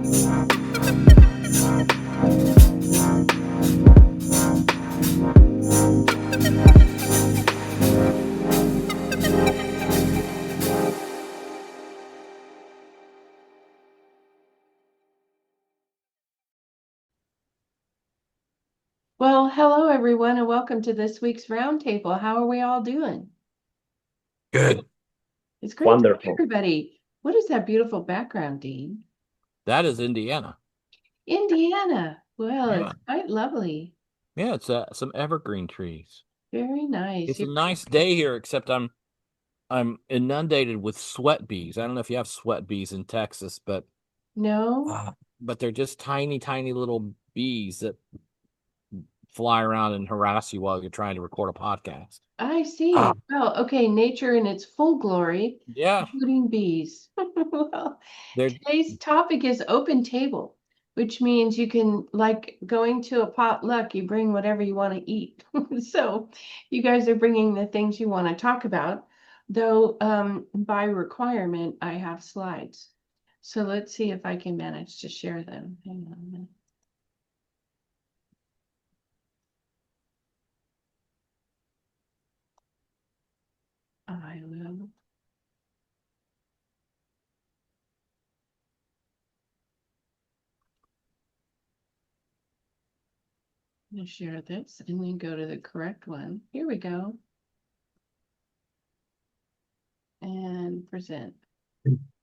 Well, hello everyone, and welcome to this week's Roundtable. How are we all doing? Good. It's great to see Wonderful. everybody. What is that beautiful background, Dean? That is Indiana. Indiana. Well, Yeah. it's quite lovely. Yeah, it's some evergreen trees. Very nice. It's a nice day here, except I'm inundated with sweat bees. I don't know if you have sweat bees in Texas, No, but they're just tiny, tiny little bees that fly around and harass you while you're trying to record a podcast. I see. uh, Well, okay, nature in its full glory, Yeah, including bees. Well, they're today's topic is open table, which means you can, like going to a potluck, you bring whatever you want to eat. So you guys are bringing the things you want to talk about, though by requirement, I have slides. So let's see if I can manage to share them. Hang on a minute. I will. I'm going to share this and then go to the correct one. Here we go. And present.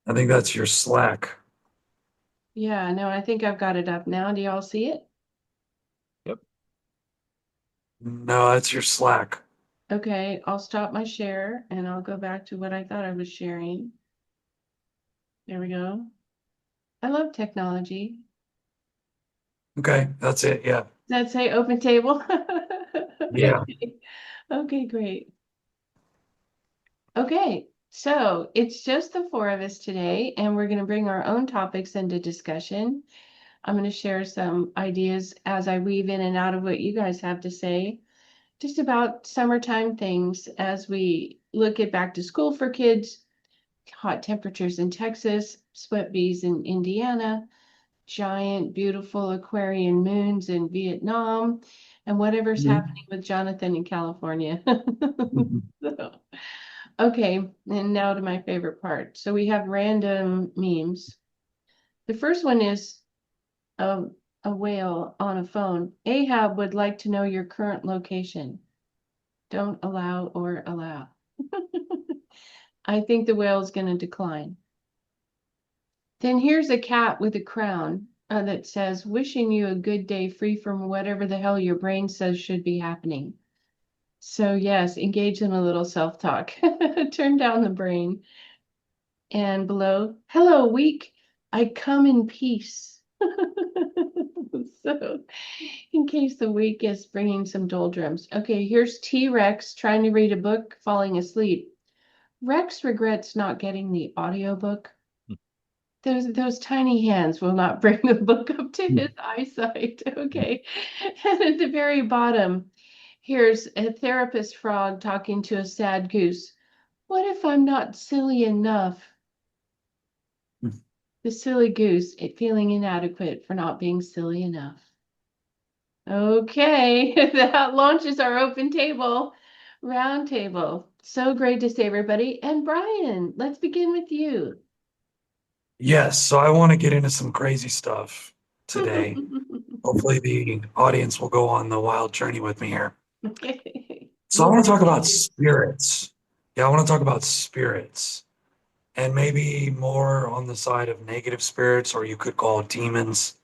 I think that's your Slack. Yeah, no, I think I've got it up now. Do y'all see it? yep. No, that's your Slack. Okay, I'll stop my share and I'll go back to what I thought I was sharing. There we go. I love technology. Okay, that's it. Yeah. Does that say open table? Yeah. Okay. Okay, great. Okay, so it's just the four of us today, and we're going to bring our own topics into discussion. I'm going to share some ideas as I weave in and out of what you guys have to say, just about summertime things as we look at back to school for kids, hot temperatures in Texas, sweat bees in Indiana, giant, beautiful Aquarian moons in Vietnam, and whatever's happening with Jonathan in California. So, okay, and now to my favorite part. So we have random memes. The first one is a, a whale on a phone. Ahab would like to know your current location. Don't allow or allow. I think the whale is going to decline. Then here's a cat with a crown that says, wishing you a good day free from whatever the hell your brain says should be happening. So, yes, engage in a little self talk. Turn down the brain. And below, hello, week. I come in peace. So, in case the week is bringing some doldrums. Okay, here's T Rex trying to read a book, falling asleep. Rex regrets not getting the audiobook. Those tiny hands will not bring the book up to his eyesight. Okay. And at the very bottom, here's a therapist frog talking to a sad goose. What if I'm not silly enough? The silly goose, feeling inadequate for not being silly enough. Okay, that launches our open table, round table. So great to see everybody. And Brian, let's begin with you. Yes, so I want to get into some crazy stuff today. Hopefully the audience will go on the wild journey with me here. Okay. So I want to talk about spirits. Yeah, I want to talk about spirits and maybe more on the side of negative spirits, or you could call it demons.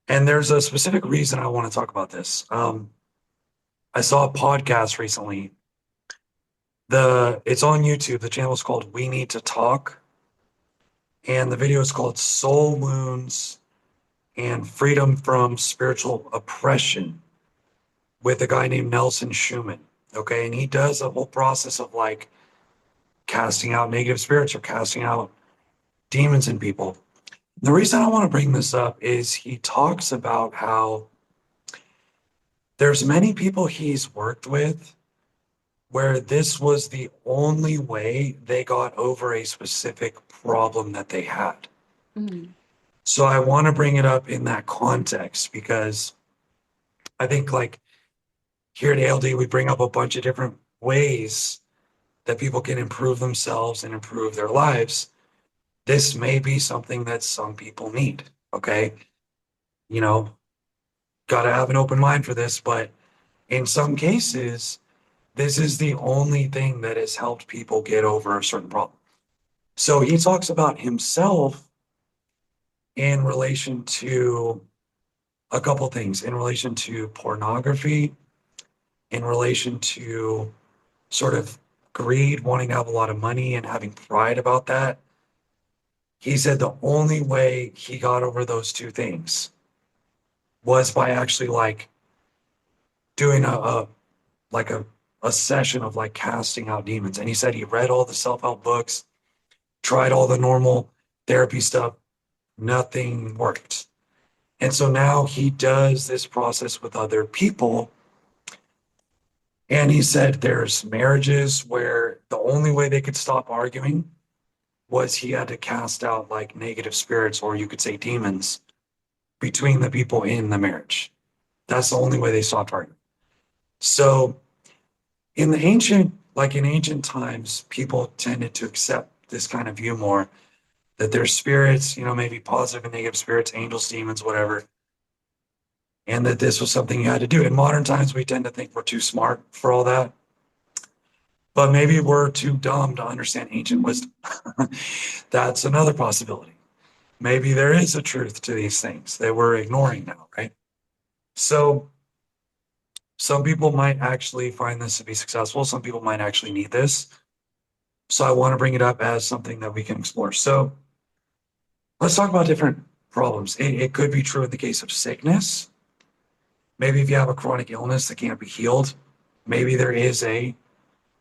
And there's a specific reason I want to talk about this. I saw a podcast recently. It's on YouTube. The channel is called We Need to Talk, and the video is called Soul Wounds and Freedom from Spiritual Oppression with a guy named Nelson Schumann. Okay, and he does a whole process of like casting out negative spirits or casting out demons in people. The reason I want to bring this up is he talks about how there's many people he's worked with where this was the only way they got over a specific problem that they had. Mm. So I want to bring it up in that context because I think like here at ALD, we bring up a bunch of different ways that people can improve themselves and improve their lives. This may be something that some people need. Okay. You know, got to have an open mind for this, but in some cases, this is the only thing that has helped people get over a certain problem. So he talks about himself in relation to a couple things, in relation to pornography, in relation to sort of greed, wanting to have a lot of money and having pride about that. He said the only way he got over those two things was by actually like doing like a session of like casting out demons. And he said he read all the self-help books, tried all the normal therapy stuff, nothing worked. And so now he does this process with other people. And he said there's marriages where the only way they could stop arguing was he had to cast out like negative spirits, or you could say demons, between the people in the marriage. That's the only way they stopped arguing. So in the ancient, like in ancient times, people tended to accept this kind of view more, that there's spirits, you know, maybe positive and negative spirits, angels, demons, whatever, and that this was something you had to do. In modern times, we tend to think we're too smart for all that, but maybe we're too dumb to understand ancient wisdom. That's another possibility. Maybe there is a truth to these things that we're ignoring now, right? So some people might actually find this to be successful. Some people might actually need this. So I want to bring it up as something that we can explore. So let's talk about different problems. It could be true in the case of sickness. Maybe if you have a chronic illness that can't be healed, maybe there is a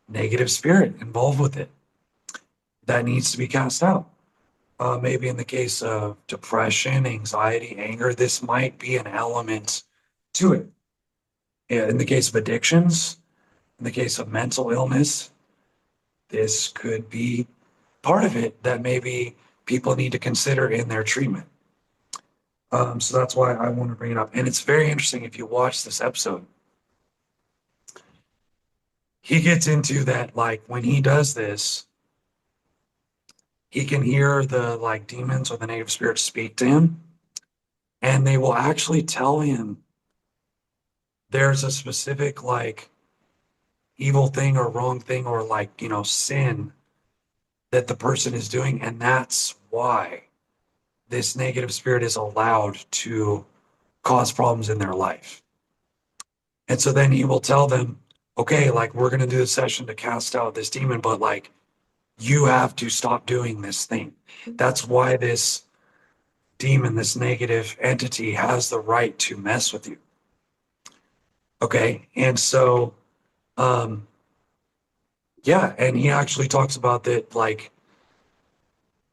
negative spirit involved with it that needs to be cast out. Maybe in the case of depression, anxiety, anger, this might be an element to it. In the case of addictions, in the case of mental illness, this could be part of it that maybe people need to consider in their treatment. So that's why I want to bring it up. And it's very interesting if you watch this episode. He gets into that, like when he does this, he can hear the like demons or the negative spirits speak to him, and they will actually tell him there's a specific like evil thing or wrong thing or like, you know, sin that the person is doing. And that's why this negative spirit is allowed to cause problems in their life. And so then he will tell them, okay, like we're going to do a session to cast out this demon, but like you have to stop doing this thing. That's why this demon, this negative entity, has the right to mess with you. Okay. And so, um, yeah, and he actually talks about that, like,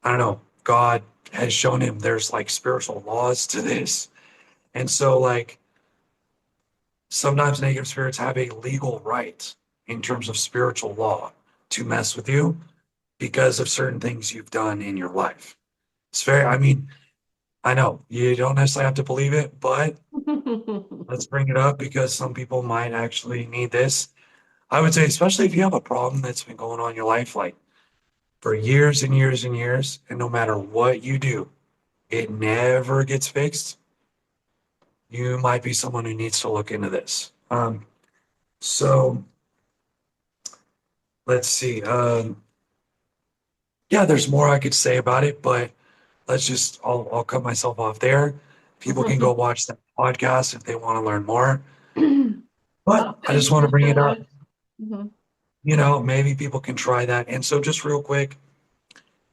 I don't know, God has shown him there's like spiritual laws to this. And so, like, sometimes negative spirits have a legal right in terms of spiritual law to mess with you because of certain things you've done in your life. It's very, I mean, I know you don't necessarily have to believe it, but let's bring it up because some people might actually need this. I would say, especially if you have a problem that's been going on in your life, like for years and years and years, and no matter what you do, it never gets fixed. You might be someone who needs to look into this. So let's see. Yeah, there's more I could say about it, but I'll cut myself off there. People can go watch that podcast if they want to learn more. But I just want to bring it up. Mhm. You know, maybe people can try that. And so just real quick,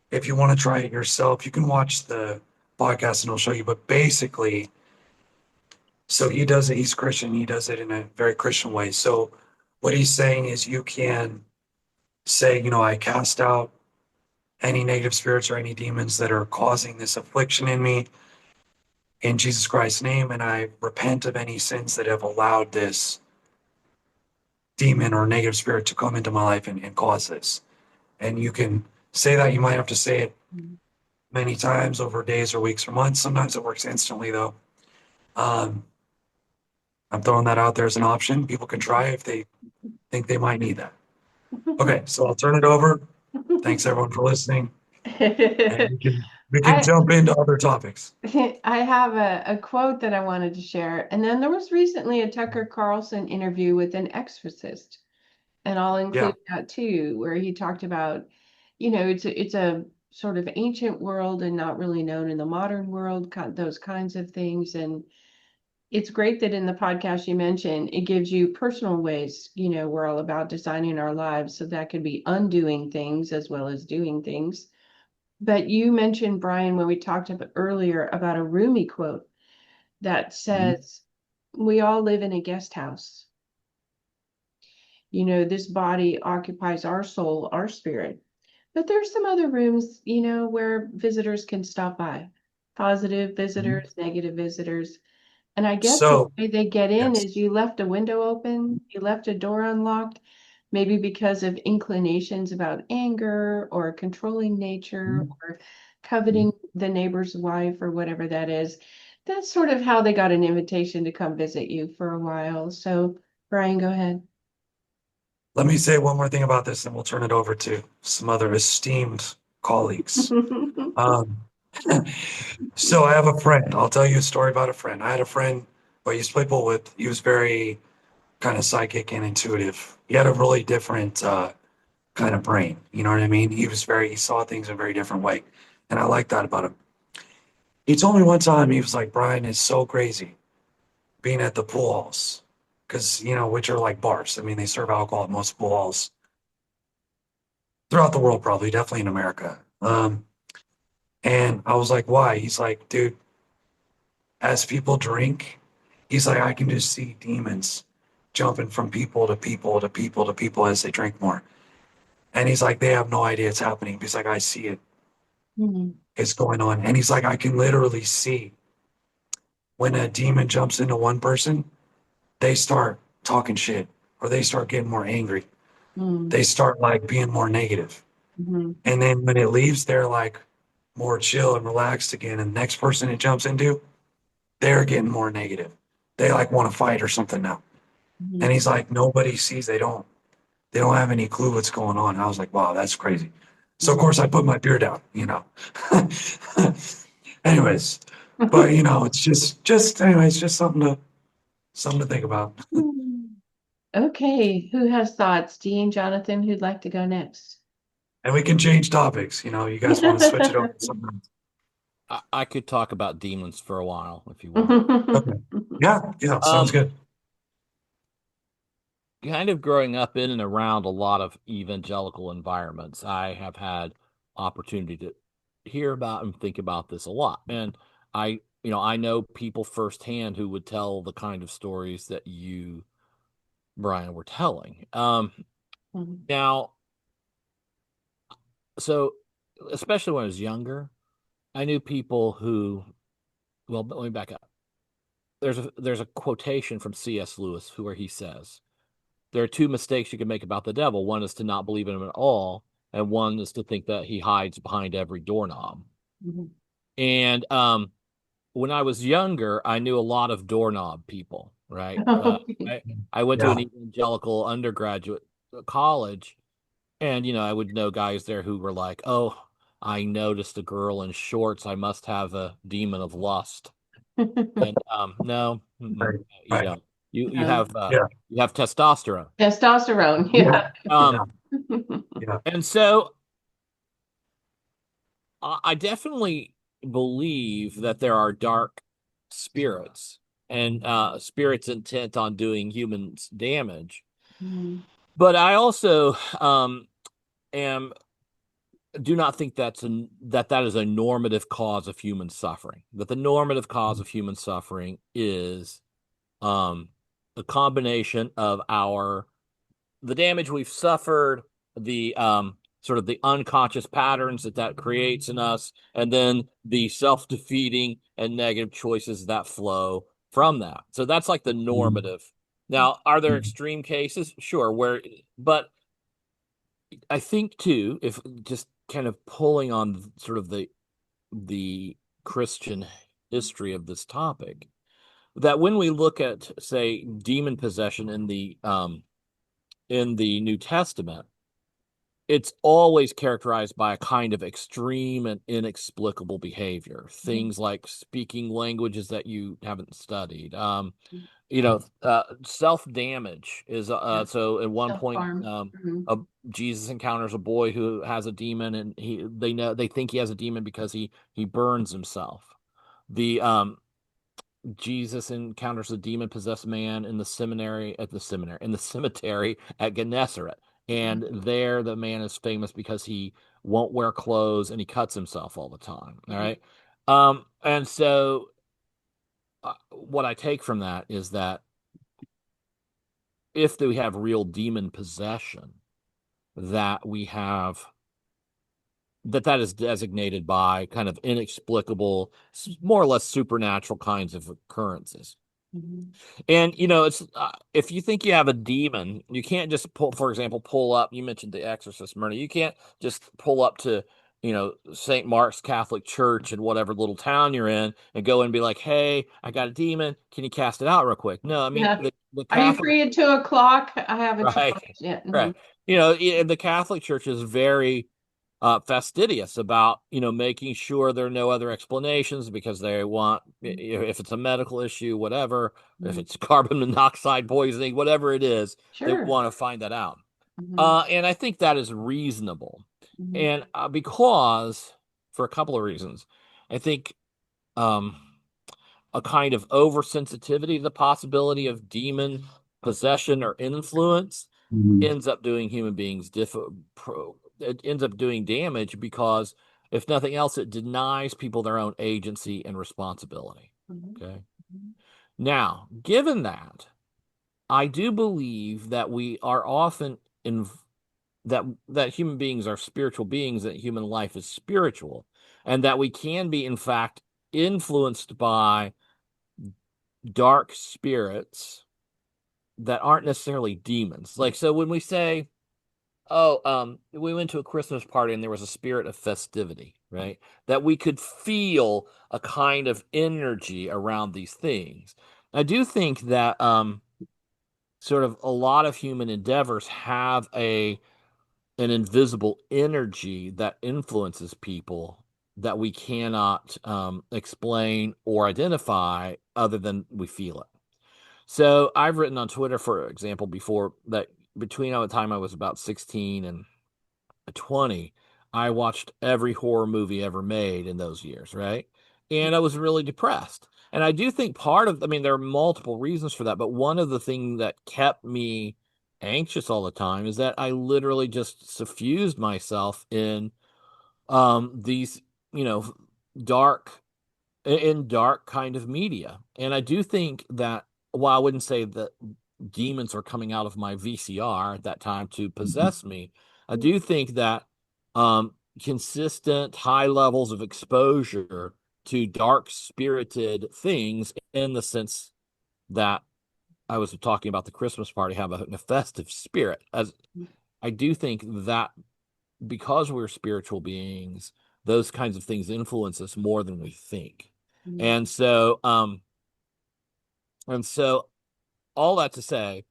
if you want to try it yourself, you can watch the podcast and it'll show you. But basically, so he does it, he's Christian, he does it in a very Christian way. So what he's saying is you can say, you know, I cast out any negative spirits or any demons that are causing this affliction in me in Jesus Christ's name, and I repent of any sins that have allowed this demon or negative spirit to come into my life and cause this. And you can say that. You might have to say it many times over days or weeks or months. Sometimes it works instantly though. Um, I'm throwing that out there as an option. People can try if they think they might need that. Okay, so I'll turn it over. Thanks everyone for listening, and we can I jump into other topics. I have a quote that I wanted to share. And then there was recently a Tucker Carlson interview with an exorcist, and I'll Yeah. include that too, where he talked about, it's a sort of ancient world and not really known in the modern world, those kinds of things. And it's great that in the podcast you mentioned, it gives you personal ways, we're all about designing our lives. So that could be undoing things as well as doing things. But you mentioned, Brian, when we talked about earlier about a Rumi quote that Mhm. says, we all live in a guest house. This body occupies our soul, our spirit. But there's some other rooms, where visitors can stop by. Positive Mhm. visitors, negative visitors. And I guess the So, way they get in yes. is you left a window open, you left a door unlocked, maybe because of inclinations about anger or controlling nature Mhm. or coveting the neighbor's wife or whatever that is. That's sort of how they got an invitation to come visit you for a while. So, Brian, go ahead. Let me say one more thing about this, and we'll turn it over to some other esteemed colleagues. Um, so I have a friend. I'll tell you a story about a friend. I had a friend who I used to play pool with. He was very kind of psychic and intuitive. He had a really different kind of brain. You know what I mean? He saw things in a very different way. And I like that about him. He told me one time, he was like, Brian, it's so crazy being at the pool halls. Because, which are like bars. I mean, they serve alcohol at most pool halls throughout the world, probably, definitely in America. And I was like, why? He's like, dude, as people drink, he's like, I can just see demons jumping from people to people to people to people as they drink more. And he's like, they have no idea it's happening. He's like, I see it. Mhm. It's going on. And he's like, I can literally see when a demon jumps into one person, they start talking shit or they start getting more angry. Mhm. They start like being more negative. Mhm. And then when it leaves, they're like more chill and relaxed again. And the next person it jumps into, they're getting more negative. They like want to fight or something now. And Mhm. he's like, nobody sees, they don't have any clue what's going on. And I was like, wow, that's crazy. So of Mhm. course I put my beer down. Anyways, but it's just something to think about. Okay, who has thoughts? Dean, Jonathan, who'd like to go next? And we can change topics. You guys want to switch it over to something else. I could talk about demons for a while if you want. Okay. Yeah, yeah, sounds Um, good. Kind of growing up in and around a lot of evangelical environments, I have had opportunity to hear about and think about this a lot. And I know people firsthand who would tell the kind of stories that you, Brian, were telling. Now, so especially when I was younger, I knew people who, well, let me back up. There's a quotation from C.S. Lewis where he says, there are two mistakes you can make about the devil. One is to not believe in him at all, and one is to think that he hides behind every doorknob. And when I was younger, I knew a lot of doorknob people, right? I went to an Yeah, evangelical undergraduate college, and I would know guys there who were like, "Oh, I noticed a girl in shorts. I must have a demon of lust." And no, right, you right. don't. You No. have Yeah, testosterone. Testosterone, yeah, yeah. yeah, Um, yeah. and so I definitely believe that there are dark spirits and spirits intent on doing humans damage. Mhm. But I also am do not think that is a normative cause of human suffering. That the normative cause of human suffering is um, a combination of the damage we've suffered, the sort of the unconscious patterns that creates in us, and then the self-defeating and negative choices that flow from that. So that's like the Mhm. normative. Now, are there extreme cases? Sure, but I think too, if just kind of pulling on sort of the the Christian history of this topic, that when we look at, say, demon possession in the New Testament, it's always characterized by a kind of extreme and inexplicable behavior. Things like speaking languages that you haven't studied. Self-damage is so at one point Self-harm. Jesus encounters a boy who has a demon, and they think he has a demon because he burns himself. The Jesus encounters a demon-possessed man in the cemetery at Gennesaret. And there the man is famous because he won't wear clothes and he cuts himself all the time. All right. And so what I take from that is that if we have real demon possession, that we have that is designated by kind of inexplicable, more or less supernatural kinds of occurrences. And it's if you think you have a demon, you can't just for example, pull up. You mentioned the Exorcist, Myrna. You can't just pull up to St. Mark's Catholic Church in whatever little town you're in and go and be like, "Hey, I got a demon. Can you cast it out real quick?" No, I mean Yeah. the Are you Catholic, free at 2 o'clock? I have a right, challenge. Yeah. right. The Catholic Church is very fastidious about making sure there are no other explanations, because they want, if it's a medical issue, whatever, if it's carbon monoxide poisoning, whatever it is, they Sure. want to find that out. And I think that is reasonable, and because for a couple of reasons. I think a kind of oversensitivity to the possibility of demon possession or influence ends up doing human beings it ends up doing damage, because if nothing else, it denies people their own agency and responsibility. Okay. Now, given that, I do believe that we are often in that human beings are spiritual beings, that human life is spiritual, and that we can be, in fact, influenced by dark spirits that aren't necessarily demons. Like, so when we say, we went to a Christmas party and there was a spirit of festivity, right? That we could feel a kind of energy around these things. I do think that sort of a lot of human endeavors have an invisible energy that influences people that we cannot explain or identify other than we feel it. So I've written on Twitter, for example, before, that between the time I was about 16 and 20, I watched every horror movie ever made in those years, right? And I was really depressed. And I do think there are multiple reasons for that, but one of the things that kept me anxious all the time is that I literally just suffused myself in these, you know, dark dark kind of media. And I do think that, while I wouldn't say that demons are coming out of my VCR at that time to possess me, I do think that consistent high levels of exposure to dark spirited things, in the sense that I was talking about the Christmas party, have a festive spirit. As I do think that because we're spiritual beings, those kinds of things influence us more than we think. And so, all that to say,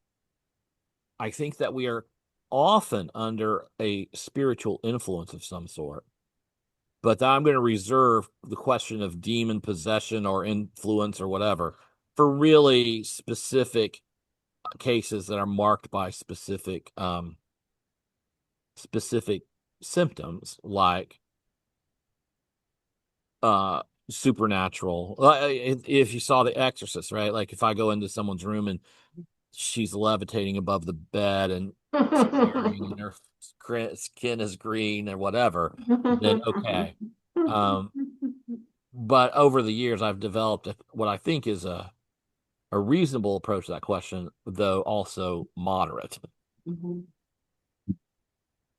I think that we are often under a spiritual influence of some sort. But I'm going to reserve the question of demon possession or influence or whatever for really specific cases that are marked by specific symptoms, like supernatural. If you saw The Exorcist, right? Like, if I go into someone's room and she's levitating above the bed and staring, and her skin is green or whatever, then okay. But over the years, I've developed what I think is a reasonable approach to that question, though also moderate.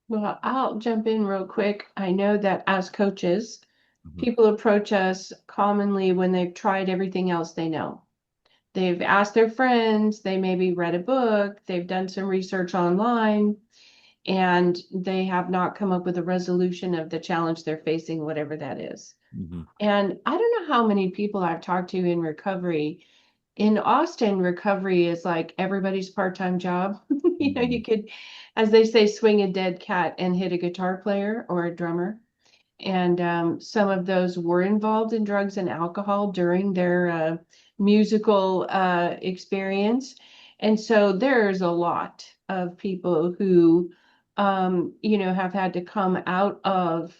Well, I'll jump in real quick. I know that as coaches, Mhm. people approach us commonly when they've tried everything else they know. They've asked their friends, they maybe read a book, they've done some research online, and they have not come up with a resolution of the challenge they're facing, whatever that is. Mhm. And I don't know how many people I've talked to in recovery. In Austin, recovery is like everybody's part-time job. You know, Mhm. you could, as they say, swing a dead cat and hit a guitar player or a drummer. And some of those were involved in drugs and alcohol during their musical experience. And so there's a lot of people who, you know, have had to come out of,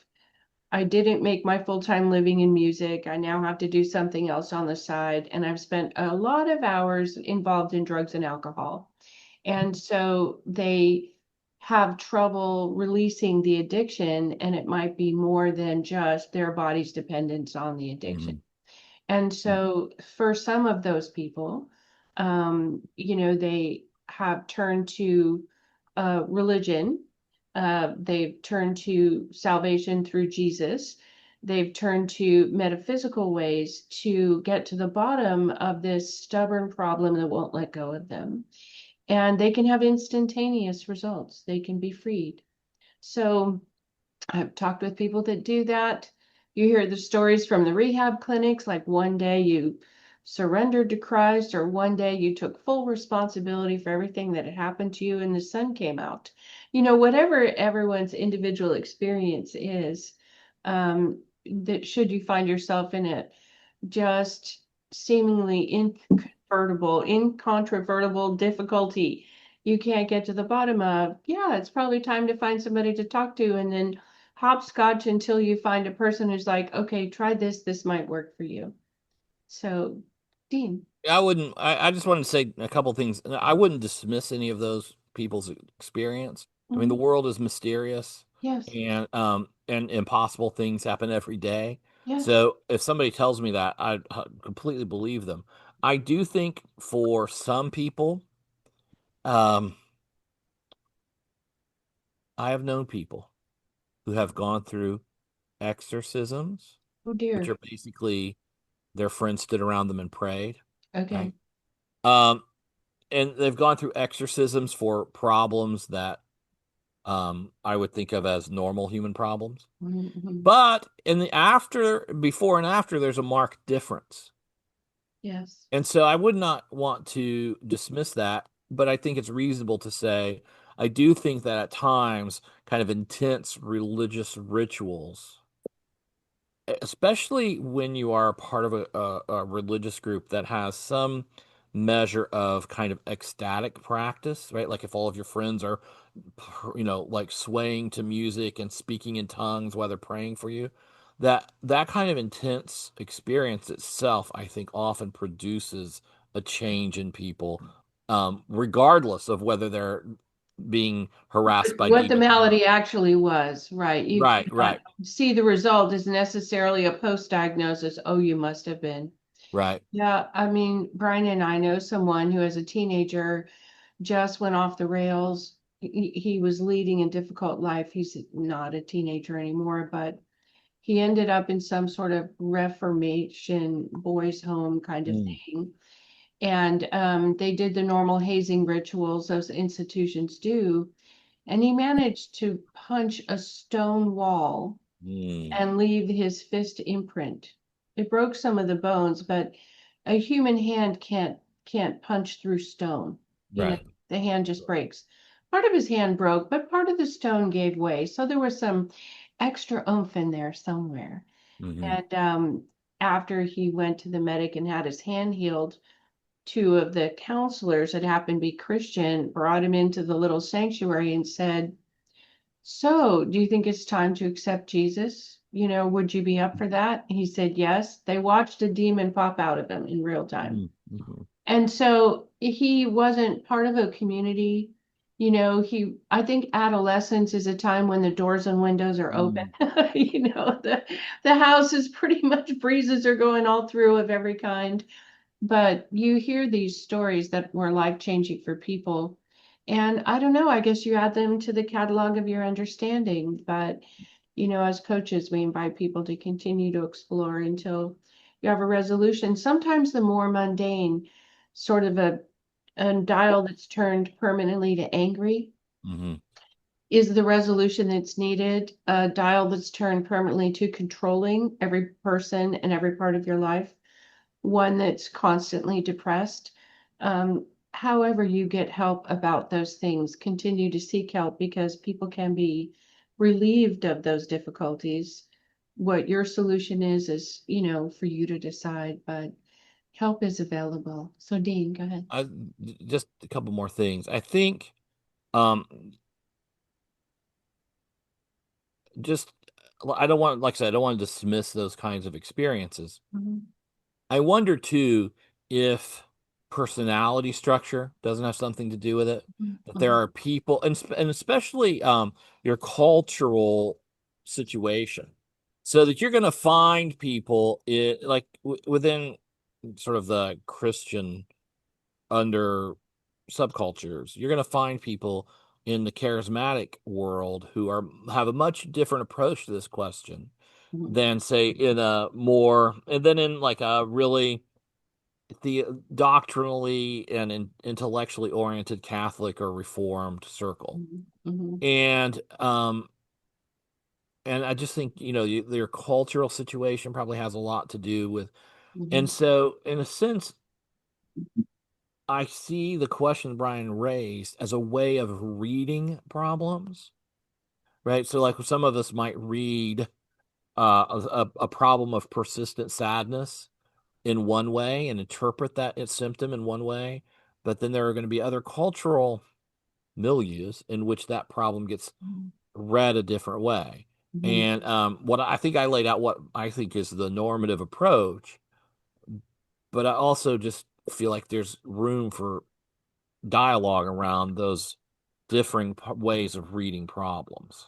I didn't make my full-time living in music. I now have to do something else on the side. And I've spent a lot of hours involved in drugs and alcohol. And so they have trouble releasing the addiction, and it might be more than just their body's dependence on the addiction. Mhm. And so for some of those people, you know, they have turned to religion. They've turned to salvation through Jesus. They've turned to metaphysical ways to get to the bottom of this stubborn problem that won't let go of them. And they can have instantaneous results. They can be freed. So I've talked with people that do that. You hear the stories from the rehab clinics, like one day you surrendered to Christ, or one day you took full responsibility for everything that had happened to you and the sun came out. You know, whatever everyone's individual experience is, that should you find yourself in it, just seemingly incontrovertible difficulty you can't get to the bottom of, yeah, it's probably time to find somebody to talk to, and then hopscotch until you find a person who's like, okay, try this, this might work for you. So, Dean. I just wanted to say a couple things. I wouldn't dismiss any of those people's experience. I mean, the Mhm. world is mysterious, Yes, and impossible things happen every day. yes. So if somebody tells me that, I completely believe them. I do think for some people, um, I have known people who have gone through exorcisms, Oh which dear. are basically their friends stood around them and prayed. Okay. Okay. Um, and they've gone through exorcisms for problems that I would think of as normal human problems. Mhm. But in the after, before and after, there's a marked difference. Yes. And so I would not want to dismiss that, but I think it's reasonable to say I do think that at times, kind of intense religious rituals, especially when you are a part of a religious group that has some measure of kind of ecstatic practice, right? Like if all of your friends are, like swaying to music and speaking in tongues while they're praying for you, that kind of intense experience itself, I think, often produces a change in people, regardless of whether they're being harassed by What the demons or not. malady actually was, right? You Right, cannot right, see the result as necessarily a post-diagnosis. Oh, you must have been. right. Yeah, I mean, Brian and I know someone who, as a teenager, just went off the rails. He was leading a difficult life. He's not a teenager anymore, but he ended up in some sort of reformation boys' home kind of Mm, thing. And they did the normal hazing rituals those institutions do. And he managed to punch a stone wall mm, and leave his fist imprint. It broke some of the bones, but a human hand can't punch through stone. You know, right. the hand just breaks. Part of his hand broke, but part of the stone gave way. So there was some extra oomph in there somewhere. Hmm. And after he went to the medic and had his hand healed, two of the counselors that happened to be Christian brought him into the little sanctuary and said, so, do you think it's time to accept Jesus? You know, would you be up for that? He said yes. They watched a demon pop out of him in real time. Mm-hmm. And so he wasn't part of a community. You know, I think adolescence is a time when the doors and windows are open. You know, the house is pretty much breezes are going all through of every kind. But you hear these stories that were life-changing for people. And I don't know, I guess you add them to the catalog of your understanding. But, you know, as coaches, we invite people to continue to explore until you have a resolution. Sometimes the more mundane, sort of a dial that's turned permanently to angry, Mm-hmm. Is the resolution that's needed a dial that's turned permanently to controlling every person and every part of your life? One that's constantly depressed? However you get help about those things, continue to seek help because people can be relieved of those difficulties. What your solution is, for you to decide, but help is available. So Dean, go ahead. Just a couple more things. I think um just I don't want, like I said, I don't want to dismiss those kinds of experiences. Mhm. I wonder too if personality structure doesn't have something to do with it. That there are people, and especially your cultural situation, so that you're going to find people like within sort of the Christian under subcultures. You're going to find people in the charismatic world who have a much different approach to this question Mhm. than say in a more, and then in like a really the doctrinally and intellectually oriented Catholic or Reformed circle. Mhm. Mhm. And I just think, your cultural situation probably has a lot to do with, and Mhm. so in a sense, I see the question Brian raised as a way of reading problems, right? So like some of us might read a problem of persistent sadness in one way and interpret that its symptom in one way, but then there are going to be other cultural milieus in which that problem gets read a different way. Mhm. And what I think I laid out what I think is the normative approach, but I also just feel like there's room for dialogue around those differing ways of reading problems.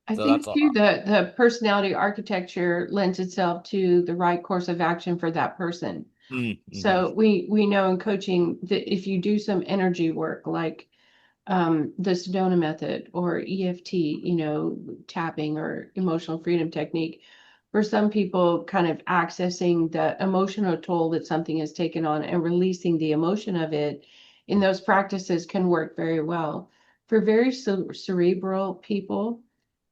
I So that's think too all. the personality architecture lends itself to the right course of action for that person. Mm-hmm. So we know in coaching that if you do some energy work like the Sedona method or EFT, tapping or emotional freedom technique, for some people, kind of accessing the emotional toll that something has taken on and releasing the emotion of it in those practices can work very well. For very cerebral people,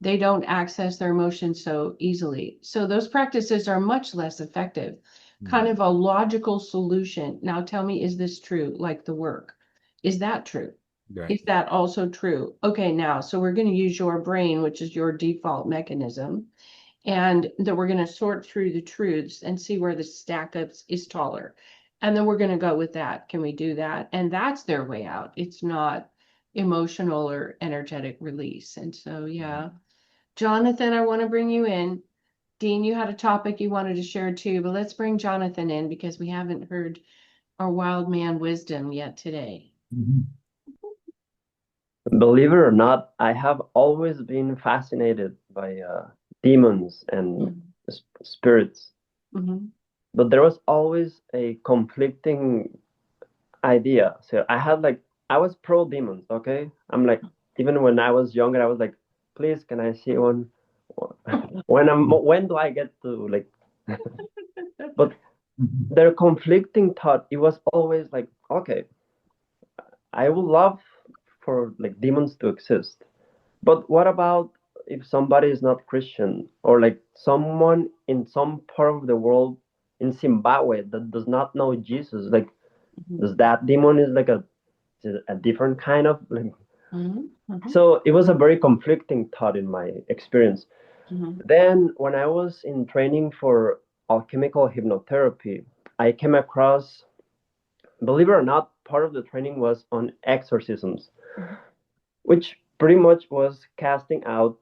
they don't access their emotions so easily. So those practices are much less effective. Kind of a logical solution. Now tell me, is this true? Like the work. Is that true? Right. Is that also true? Okay, now, so we're going to use your brain, which is your default mechanism, and that we're going to sort through the truths and see where the stack up is taller. And then we're going to go with that. Can we do that? And that's their way out. It's not emotional or energetic release. And so, yeah. Jonathan, I want to bring you in. Dean, you had a topic you wanted to share too, but let's bring Jonathan in because we haven't heard our wild man wisdom yet today. Believe it or not, I have always been fascinated by demons and spirits, Mm-hmm. but there was always a conflicting idea. So I was pro demons, okay? I'm like, even when I was younger, I was like, please, can I see one? When do I get to like? But their conflicting thought, it was always like, okay, I would love for like demons to exist. But what about if somebody is not Christian or like someone in some part of the world in Zimbabwe that does not know Jesus? Like, Mm-hmm. does that demon is a different kind of like? Mm-hmm. So it was a very conflicting thought in my experience. Mm-hmm. Then when I was in training for alchemical hypnotherapy, I came across, believe it or not, part of the training was on exorcisms, which pretty much was casting out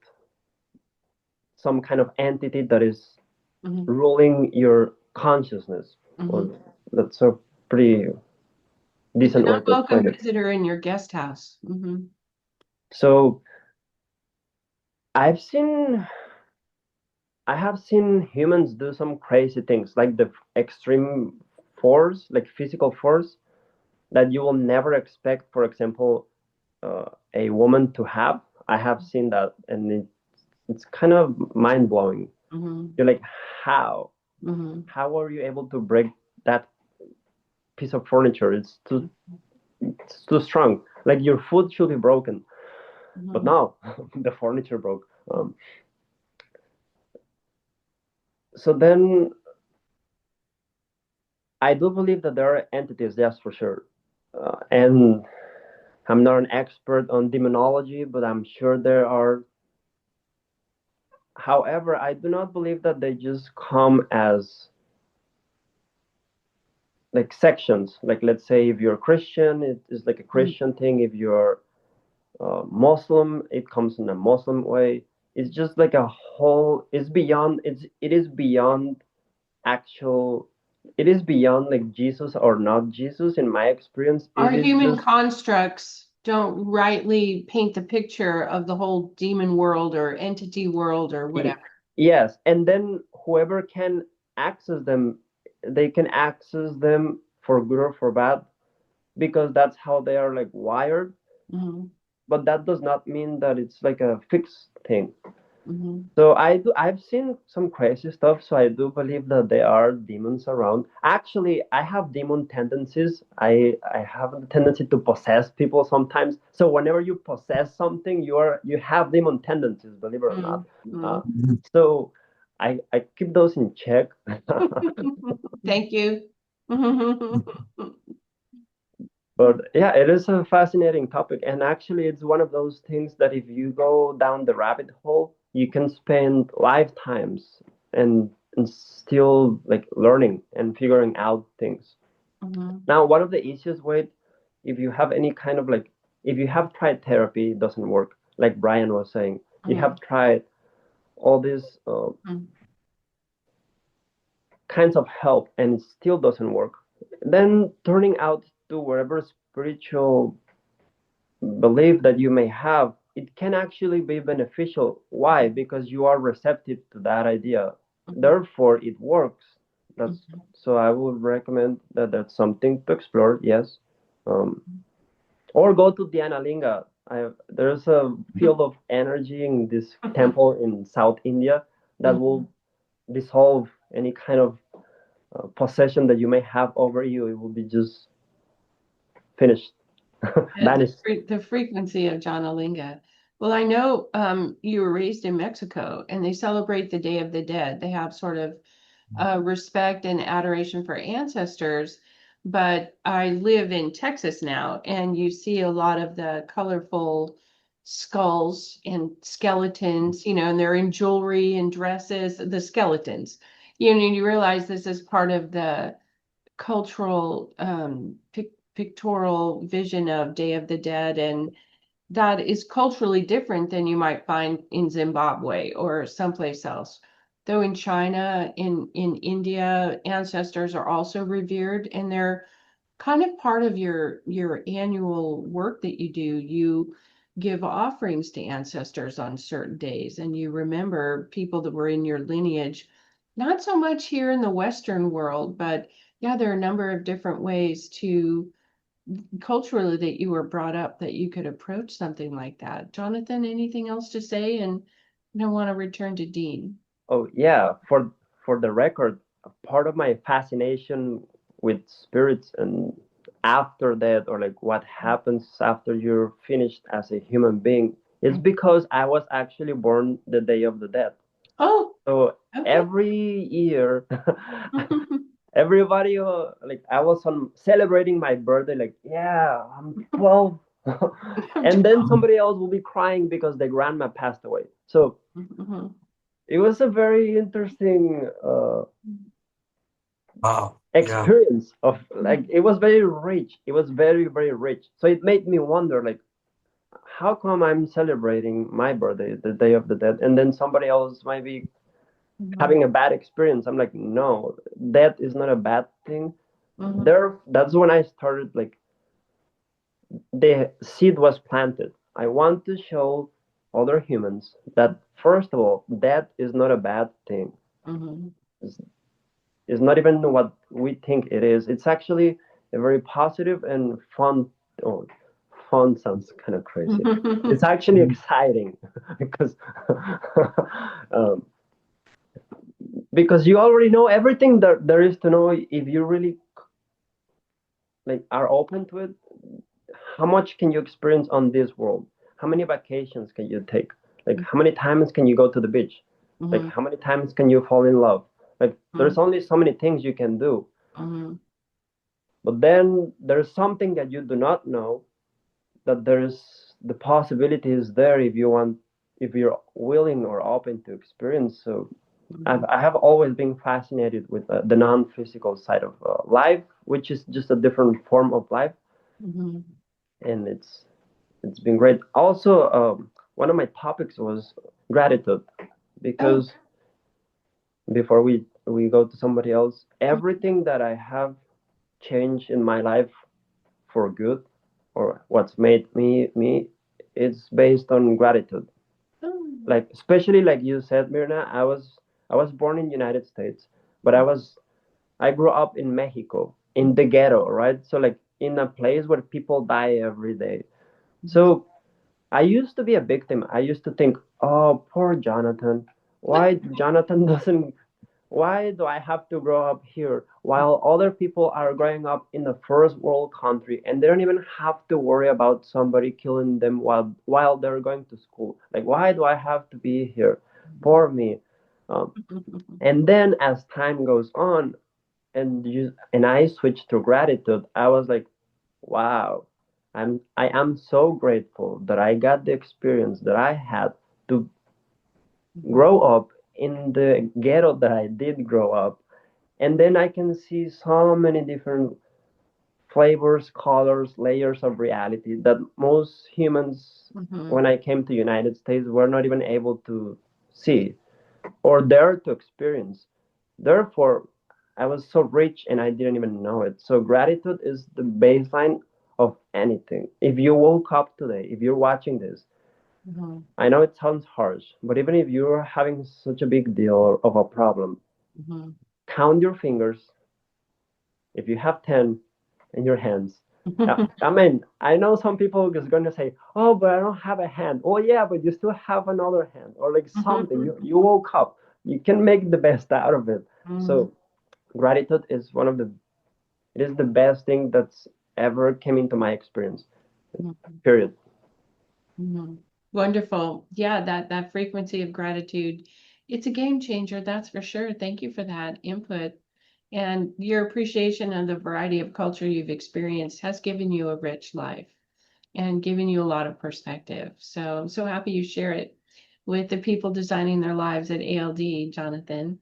some kind of entity that is Mm-hmm. ruling your consciousness. Mm-hmm. Well, that's a pretty It's an decent way to unwelcome explain it. visitor in your guest house. Mm-hmm. So I've seen, I have seen humans do some crazy things, like the extreme force, like physical force, that you will never expect. For example, a woman to have. I have seen that, and it's kind of mind blowing. Mm-hmm. You're like, how? Mm-hmm. How are you able to break that piece of furniture? It's too strong. Like your foot should be broken. but now the furniture broke. So then I do believe that there are entities, yes, for sure. And I'm not an expert on demonology, but I'm sure there are. However, I do not believe that they just come as like sections. Like, let's say if you're Christian, it is like a Christian thing. If you're Muslim, it comes in a Muslim way. It's just like a whole. It's beyond. It is beyond actual. It is beyond like Jesus or not Jesus. In my experience, Our it is human just constructs don't rightly paint the picture of the whole demon world or entity world or whatever. yes. And then whoever can access them, they can access them for good or for bad because that's how they are like wired. Mhm, But that does not mean that it's like a fixed thing. mhm. So I've seen some crazy stuff, so I do believe that there are demons around. Actually, I have demon tendencies. I have the tendency to possess people sometimes. So whenever you possess something, you have demon tendencies, believe it or not. Uh, so I keep those in check. Thank you. But yeah, it is a fascinating topic. And actually, it's one of those things that if you go down the rabbit hole, you can spend lifetimes and still like learning and figuring out things. Mhm, Now, one of the easiest way, if you have any kind of like, if you have tried therapy, it doesn't work. Like Brian was saying, you have tried all these mhm, kinds of help and it still doesn't work. Then turning out to wherever spiritual belief that you may have, it can actually be beneficial. Why? Because you are receptive to that idea. mhm, Therefore, it works. That's mhm. so. I would recommend that that's something to explore. Yes, um, or go to Dhyanalinga. There's a field of energy in this temple in South India that will dissolve any kind of possession that you may have over you. It will be just finished, vanished. The frequency of Janalinga. Well, I know you were raised in Mexico and they celebrate the Day of the Dead. They have sort of respect and adoration for ancestors. But I live in Texas now, and you see a lot of the colorful skulls and skeletons, and they're in jewelry and dresses, the skeletons. And you realize this is part of the cultural pictorial vision of Day of the Dead, and that is culturally different than you might find in Zimbabwe or someplace else. Though in China, in India, ancestors are also revered, and they're kind of part of your annual work that you do. You give offerings to ancestors on certain days, and you remember people that were in your lineage. Not so much here in the Western world, but yeah, there are a number of different ways to culturally that you were brought up that you could approach something like that. Jonathan, anything else to say? And I want to return to Dean. Oh yeah, for the record, part of my fascination with spirits and after that, or like what happens after you're finished as a human being, is because I was actually born the day of the dead. Oh, So okay. every year, everybody like I was on celebrating my birthday, like yeah, I'm 12, and then somebody else will be crying because their grandma passed away. So Mhm. it was a very interesting Wow. Yeah. experience of like it was very rich. It was very very rich. So it made me wonder like how come I'm celebrating my birthday, the Day of the Dead, and then somebody else might be Mhm. having a bad experience. I'm like, no, that is not a bad thing. Mhm. There, that's when I started like the seed was planted. I want to show other humans that first of all, that is not a bad thing. Mhm. It's not even what we think it is. It's actually a very positive and fun. Oh, fun sounds kind of crazy. It's actually exciting because um, because you already know everything that there is to know if you really like are open to it. How much can you experience on this world? how many vacations can you take? Like, how many times can you go to the beach? Like, Mm-hmm. how many times can you fall in love? Like, there's only so many things you can do. Mm-hmm. But then there's something that you do not know, that there's the possibility is there if you want, if you're willing or open to experience. So I have always been fascinated with the non-physical side of life, which is just a different form of life, Mm-hmm. and it's been great. Also, one of my topics was gratitude, Oh. because before we go to somebody else, everything that I have changed in my life for good, or what's made me, it's based on gratitude. Oh. Like, especially like you said, Mirna, I was born in United States, but I grew up in Mexico, in the ghetto, right? So like in a place where people die every day. So I used to be a victim. I used to think, oh, poor Jonathan. Why Jonathan doesn't why do I have to grow up here while other people are growing up in a first world country and they don't even have to worry about somebody killing them while they're going to school? Like, why do I have to be here? Poor me. Um, and then as time goes on, and I switched to gratitude, I was like, wow, I am so grateful that I got the experience that I had to grow up in the ghetto that I did grow up. And then I can see so many different flavors, colors, layers of reality that most humans, Mm-hmm. when I came to United States, were not even able to see or dare to experience. Therefore, I was so rich and I didn't even know it. So gratitude is the baseline of anything. If you woke up today, if you're watching this, Mm-hmm. I know it sounds harsh, but even if you're having such a big deal of a problem, Mm-hmm. count your fingers. If you have 10 in your hands, I mean, I know some people is going to say, oh, but I don't have a hand. Oh, yeah, but you still have another hand, or like something. You woke up. You can make the best out of it. Mm-hmm. So gratitude is it is the best thing that's ever came into my experience. Period. Mm-hmm. Wonderful. Yeah, that frequency of gratitude, it's a game changer, that's for sure. Thank you for that input. And your appreciation of the variety of culture you've experienced has given you a rich life and given you a lot of perspective. So I'm so happy you share it with the people designing their lives at ALD, Jonathan.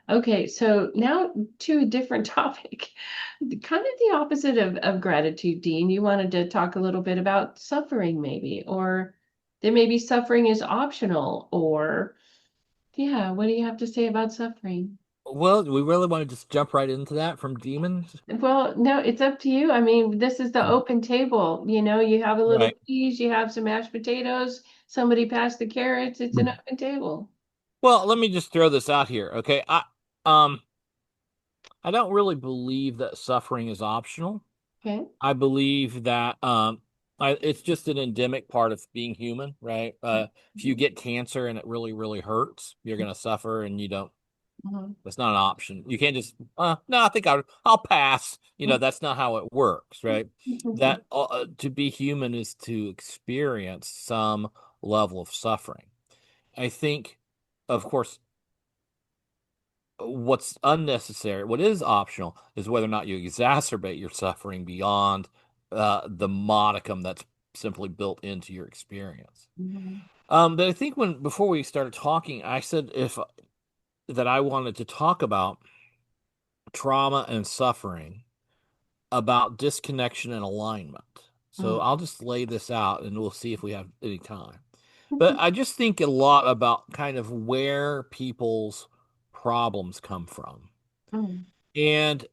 Okay, so now to a different topic, kind of the opposite of gratitude, Dean. You wanted to talk a little bit about suffering, maybe, or that maybe suffering is optional, or yeah, what do you have to say about suffering? Well, we really want to just jump right into that from demons. Well, no, it's up to you. I mean, this is the open table. You have a little Right. cheese, you have some mashed potatoes, somebody passed the carrots. It's an open table. Well, let me just throw this out here, okay? Um I don't really believe that suffering is optional. Okay. I believe that it's just an endemic part of being human, right? If you get cancer and it really, really hurts, you're gonna suffer, and you don't. Mhm. That's not an option. You can't just, no, I think I'll pass. That's not how it works, right? That to be human is to experience some level of suffering. I think, of course, what's unnecessary, what is optional, is whether or not you exacerbate your suffering beyond the modicum that's simply built into your experience. Mhm. But I think before we started talking, I said if that I wanted to talk about trauma and suffering, about disconnection and alignment. So I'll just lay this out and we'll see if we have any time. But I just think a lot about kind of where people's problems come from. Mhm. And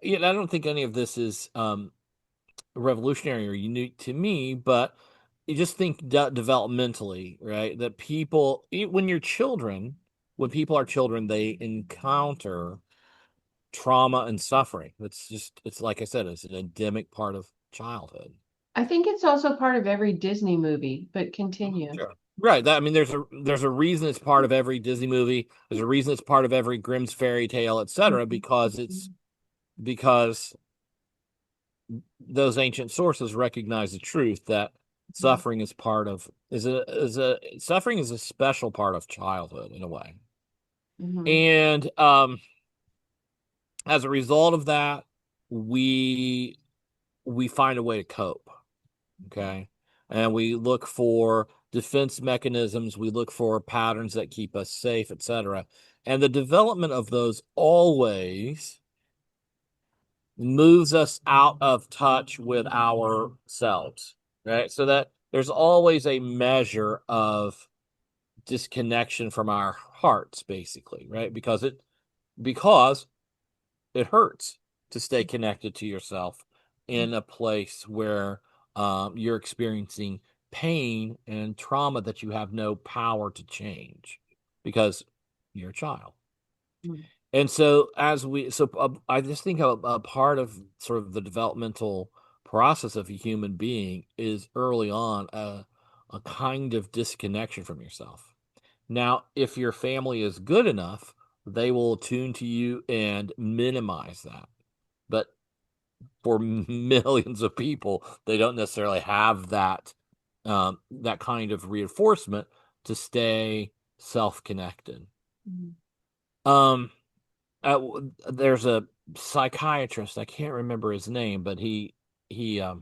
I don't think any of this is revolutionary or unique to me, but you just think developmentally, right? That people, when people are children, they encounter trauma and suffering. It's like I said, it's an endemic part of childhood. I think it's also part of every Disney movie, but continue. Sure. Right. I mean, there's a reason it's part of every Disney movie. There's a reason it's part of every Grimm's fairy tale, etc. Because those ancient sources recognize the truth that Suffering is part of suffering is a special part of childhood in a way. Mhm. And as a result of that, we find a way to cope. Okay. And we look for defense mechanisms, we look for patterns that keep us safe, etc. And the development of those always moves us out of touch with ourselves, right? So that there's always a measure of disconnection from our hearts, basically, right? Because it hurts to stay connected to yourself in a place where you're experiencing pain and trauma that you have no power to change because you're a child. Mm. And so, I just think a part of sort of the developmental process of a human being is early on a kind of disconnection from yourself. Now, if your family is good enough, they will attune to you and minimize that. But for millions of people, they don't necessarily have that kind of reinforcement to stay self-connected. Mhm. Um, there's a psychiatrist, I can't remember his name, but he I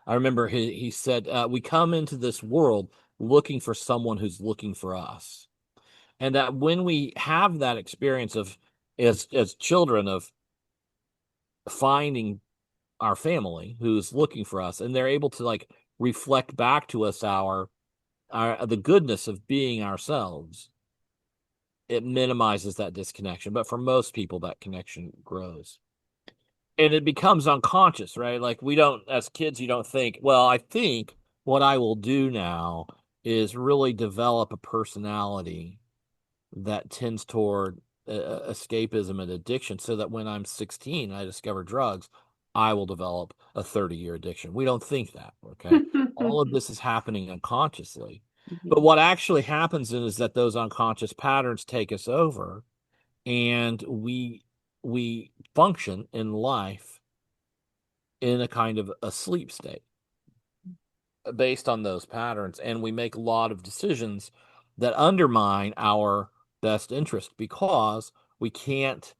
remember he said we come into this world looking for someone who's looking for us. And that when we have that experience of as children of finding our family who's looking for us, and they're able to like reflect back to us our the goodness of being ourselves, it minimizes that disconnection. But for most people, that connection grows. And it becomes unconscious, right? Like we don't, as kids, you don't think, well, I think what I will do now is really develop a personality that tends toward escapism and addiction so that when I'm 16 I discover drugs, I will develop a 30-year addiction. We don't think that, okay? All of this is happening unconsciously. But what actually happens is that those unconscious patterns take us over and we function in life in a kind of a sleep state based on those patterns, and we make a lot of decisions that undermine our best interest because we can't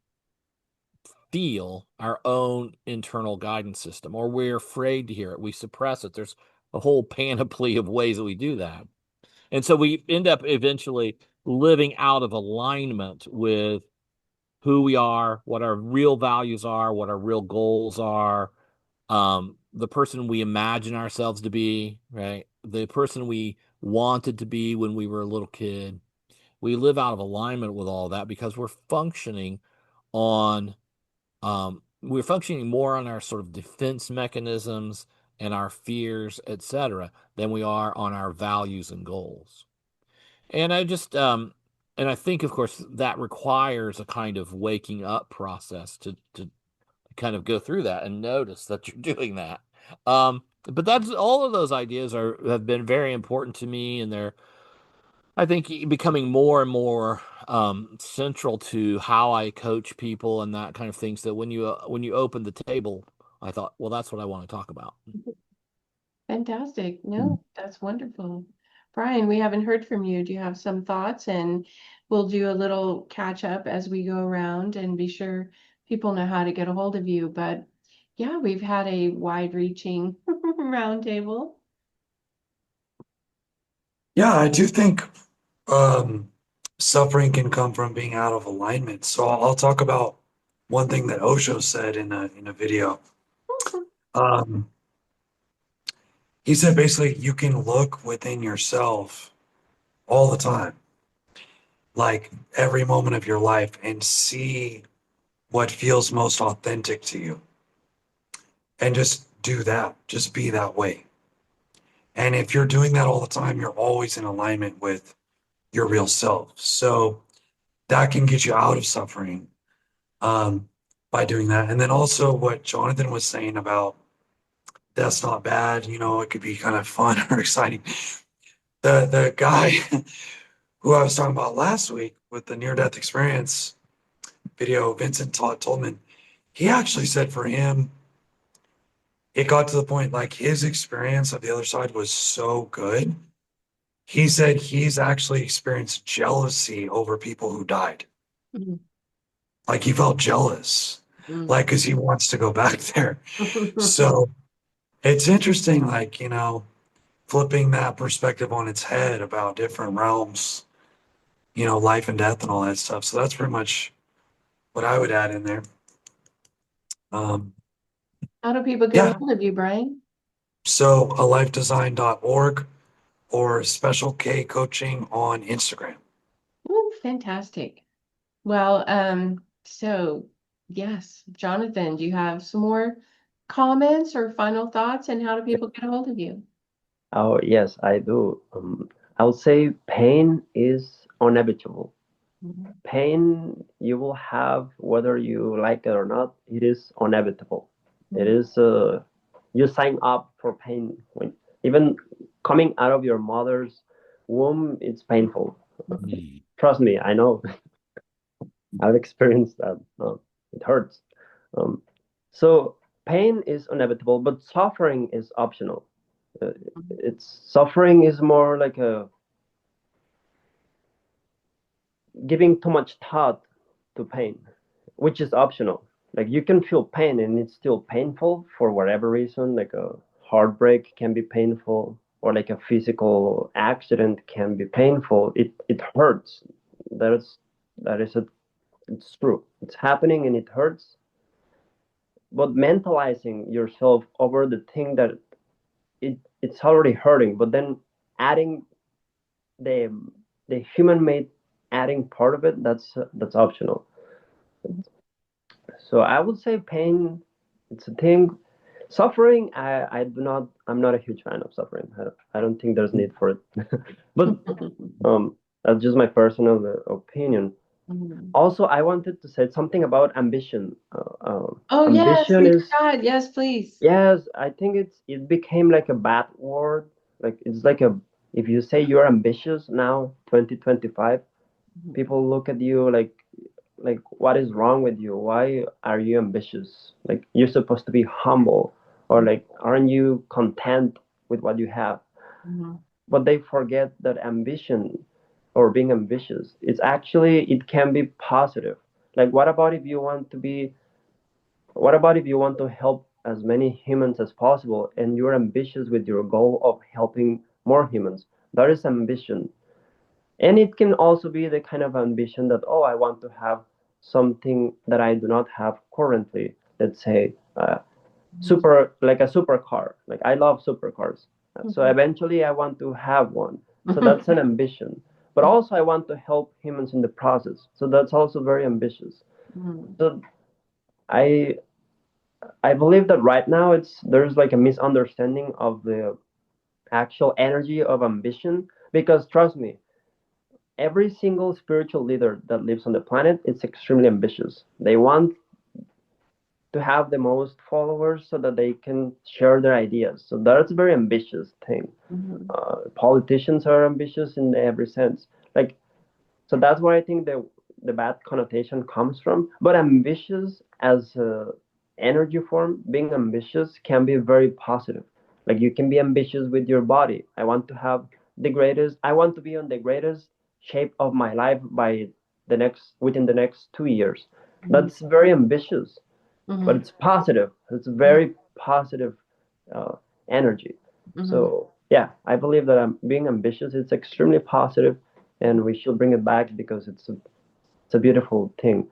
feel our own internal guidance system, or we're afraid to hear it, we suppress it. There's a whole panoply of ways that we do that, and so we end up eventually living out of alignment with who we are, what our real values are, what our real goals are, the person we imagine ourselves to be, right? The person we wanted to be when we were a little kid. We live out of alignment with all that because on we're functioning more on our sort of defense mechanisms and our fears, etc., than we are on our values and goals. And I think, of course, that requires a kind of waking up process to kind of go through that and notice that you're doing that. But that's all of those ideas have been very important to me, and they're, I think, becoming more and more central to how I coach people and that kind of thing. So when you open the table, I thought, well, that's what I want to talk about. Fantastic. No, that's wonderful. Brian, we haven't heard from you. Do you have some thoughts? And we'll do a little catch up as we go around and be sure people know how to get a hold of you. But yeah, we've had a wide reaching roundtable. Yeah, I do think um, suffering can come from being out of alignment. So I'll talk about one thing that Osho said in a video. Um, he said basically you can look within yourself all the time, like every moment of your life, and see what feels most authentic to you, and just do that. Just be that way. And if you're doing that all the time, you're always in alignment with your real self. So that can get you out of suffering um, by doing that. And then also what Jonathan was saying about that's not bad, you know, it could be kind of fun or exciting. The guy who I was talking about last week with the near-death experience video, Vincent Todd Tolman, he actually said for him, it got to the point like his experience of the other side was so good. He said he's actually experienced jealousy over people who died. Mhm. Like he felt jealous, Mm. like because he wants to go back there. So it's interesting, like, flipping that perspective on its head about different realms, life and death and all that stuff. So that's pretty much what I would add in there. Um, How do people get a yeah. hold of you, Brian? So alifedesign.org or Special K Coaching on Instagram. Ooh, fantastic. Well, so yes, Jonathan, do you have some more comments or final thoughts, and how do people get a hold of you? Oh, yes, I do. I would say pain is inevitable. Mhm. Pain you will have whether you like it or not. It is inevitable. It Mhm. is you sign up for pain when even coming out of your mother's womb. It's painful. Mm. Trust me, I know. I've experienced that. It hurts. Um, so pain is inevitable, but suffering is optional. Uh, it's suffering is more like a giving too much thought to pain, which is optional. Like you can feel pain and it's still painful for whatever reason, like a heartbreak can be painful or like a physical accident can be painful. It hurts. That is it's true. It's happening and it hurts. But mentalizing yourself over the thing that it's already hurting, but then adding the the human made adding part of it, that's optional. So I would say pain, it's a thing. Suffering, I'm not a huge fan of suffering. I don't think there's need for it. But that's just my personal opinion. Mhm. Also, I wanted to say something about ambition. Oh, yes, Ambition we is, forgot. Yes, please. yes, I think it became like a bad word. Like it's like a, if you say you're ambitious now, 2025, Mhm. people look at you like what is wrong with you? Why are you ambitious? Like you're supposed to be humble, or like aren't you content with what you have? Mhm. But they forget that ambition or being ambitious, it can be positive. Like what about if you want to help as many humans as possible and you're ambitious with your goal of helping more humans? That is ambition. And it can also be the kind of ambition that, oh, I want to have something that I do not have currently. Let's say like a supercar. Like I love supercars. So Mhm. eventually I want to have one. So that's an ambition. But also I want to help humans in the process. So that's also very ambitious. Mhm. So I I believe that right now there's like a misunderstanding of the actual energy of ambition, because trust me, every single spiritual leader that lives on the planet is extremely ambitious. They want to have the most followers so that they can share their ideas. So that's a very ambitious thing. Mhm. Politicians are ambitious in every sense. Like, so that's where I think the bad connotation comes from. But ambitious as a energy form, being ambitious can be very positive. Like you can be ambitious with your body. I want to be on the greatest shape of my life by within the next 2 years. Mhm. That's very ambitious, but Mhm. it's positive. It's very positive uh, energy. Mhm. So yeah, I believe that being ambitious is extremely positive, and we should bring it back because it's a beautiful thing.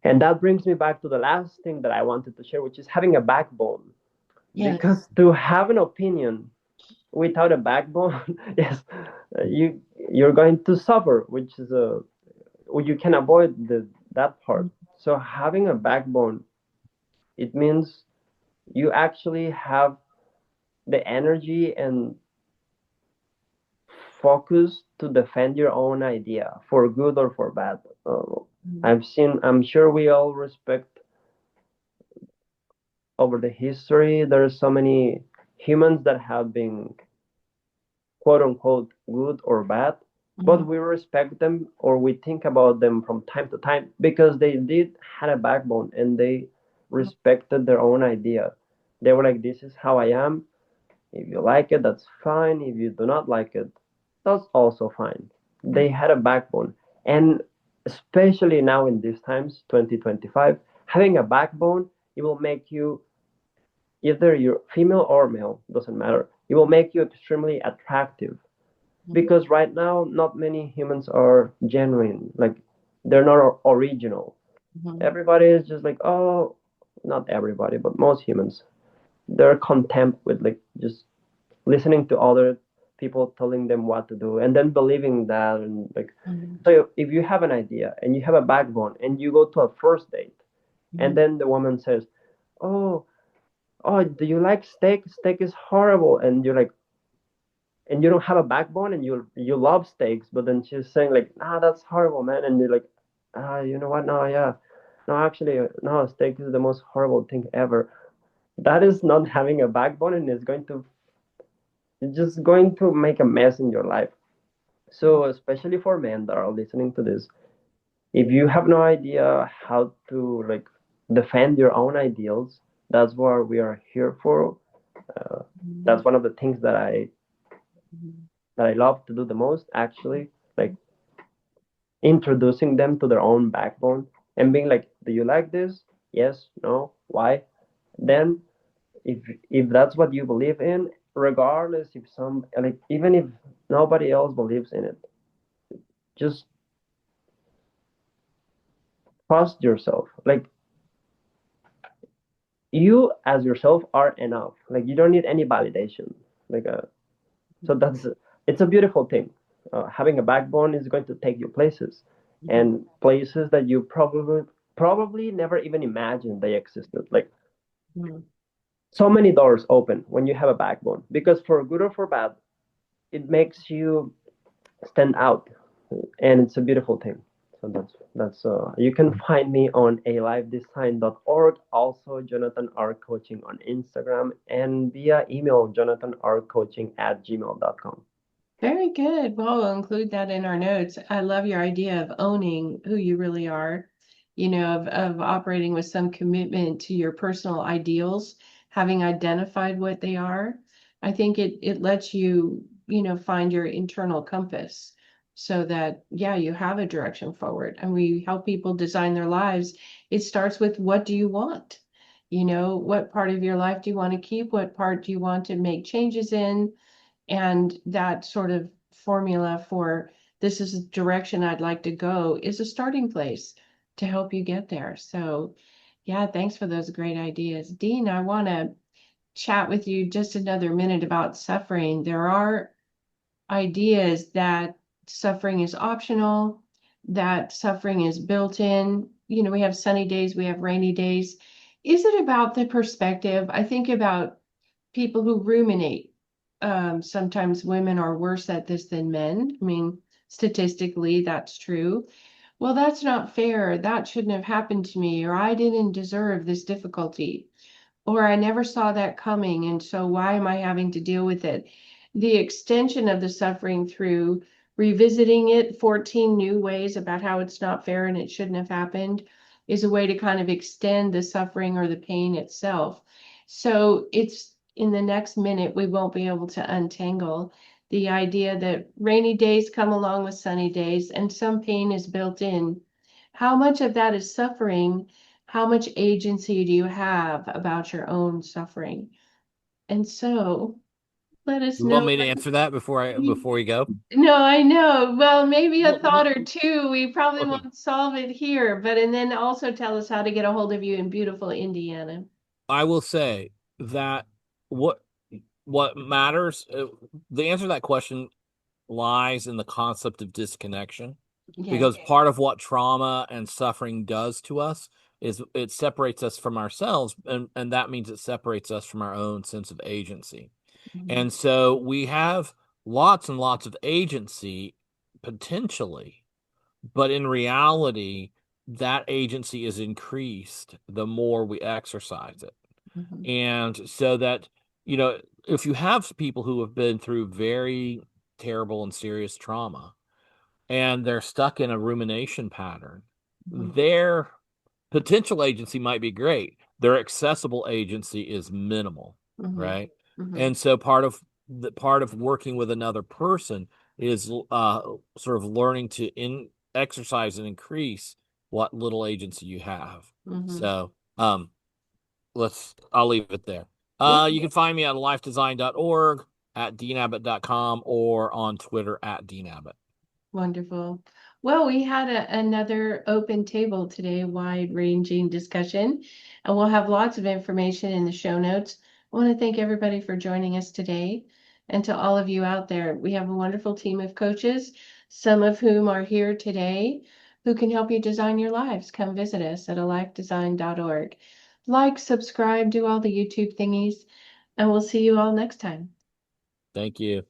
And that brings me back to the last thing that I wanted to share, which is having a backbone. Yes. Because to have an opinion without a backbone, yes, you're going to suffer, which is a you can avoid that part. So having a backbone, it means you actually have the energy and focus to defend your own idea for good or for bad. Mhm. I'm sure we all respect over the history. There are so many humans that have been quote unquote good or bad, but Mhm. we respect them or we think about them from time to time because they did had a backbone and they respected their own idea. They were like, this is how I am. If you like it, that's fine. If you do not like it, that's also fine. They had a backbone. And especially now in these times, 2025, having a backbone, it will make you, either you're female or male, doesn't matter. It will make you extremely attractive. Mhm. Because right now, not many humans are genuine. Like, they're not original. Mhm. Everybody is just like, oh, not everybody, but most humans, they're content with like just listening to other people telling them what to do and then believing that. And like, Mhm. so if you have an idea and you have a backbone and you go to a first date and Mhm. then the woman says, oh, oh, do you like steak? Steak is horrible. And you're like, and you don't have a backbone and you love steaks, but then she's saying like, nah, that's horrible, man. And you're like, you know what, no, yeah, no, actually, no, steak is the most horrible thing ever. That is not having a backbone, and it's just going to make a mess in your life. So especially for men that are listening to this, if you have no idea how to like defend your own ideals, that's what we are here for. uh, that's Mhm. one of the things Mhm. that I love to do the most, actually, like introducing them to their own backbone and being like, do you like this? Yes, no, why? Then if that's what you believe in, regardless if some, like, even if nobody else believes in it, just trust yourself. Like, you as yourself are enough. Like, you don't need any validation. Like, so that's, it's a beautiful thing. Having a backbone is going to take you places, Mhm. and places that you probably never even imagined they existed. Like, Mhm. so many doors open when you have a backbone, because for good or for bad, it makes you stand out, and it's a beautiful thing. So that's you can find me on alivedesign.org, also Jonathan R Coaching on Instagram, and via email jonathanrcoaching@gmail.com. Very good. Well, we'll include that in our notes. I love your idea of owning who you really are, of operating with some commitment to your personal ideals, having identified what they are. I think it lets you, find your internal compass so that, yeah, you have a direction forward. And we help people design their lives. It starts with, what do you want? What part of your life do you want to keep? What part do you want to make changes in? And that sort of formula for, this is the direction I'd like to go, is a starting place to help you get there. So, yeah, thanks for those great ideas. Dean, I want to chat with you just another minute about suffering. There are ideas that suffering is optional, that suffering is built in. We have sunny days, we have rainy days. Is it about the perspective? I think about people who ruminate. Sometimes women are worse at this than men. I mean, statistically, that's true. Well, that's not fair. That shouldn't have happened to me, or I didn't deserve this difficulty, or I never saw that coming, and so why am I having to deal with it? The extension of the suffering through revisiting it 14 new ways about how it's not fair and it shouldn't have happened is a way to kind of extend the suffering or the pain itself. So it's in the next minute, we won't be able to untangle the idea that rainy days come along with sunny days and some pain is built in. How much of that is suffering? How much agency do you have about your own suffering? And so let us You want know. me to answer that before we go? No, I know. Well, maybe a Well, thought or two. We probably okay. won't solve it here, but and then also tell us how to get a hold of you in beautiful Indiana. I will say that what what matters, the answer to that question lies in the concept of disconnection, Yes. because part of what trauma and suffering does to us is it separates us from ourselves, and that means it separates us from our own sense of agency. Mhm. And so we have lots and lots of agency potentially, but in reality, that agency is increased the more we exercise it. Mhm. And so that, if you have people who have been through very terrible and serious trauma and they're stuck in a rumination pattern, Mhm. their potential agency might be great, their accessible agency is minimal, Mhm. right? Mhm. And so part of working with another person is sort of learning to exercise and increase what little agency you have. Mhm. So I'll leave it there. Yeah. You can find me at lifedesign.org, at deanabbott.com, or on Twitter at deanabbott. Wonderful. Well, we had another open table today, wide-ranging discussion, and we'll have lots of information in the show notes. I want to thank everybody for joining us today, and to all of you out there. We have a wonderful team of coaches, some of whom are here today, who can help you design your lives. Come visit us at alifedesign.org. Like, subscribe, do all the YouTube thingies, and we'll see you all next time. Thank you.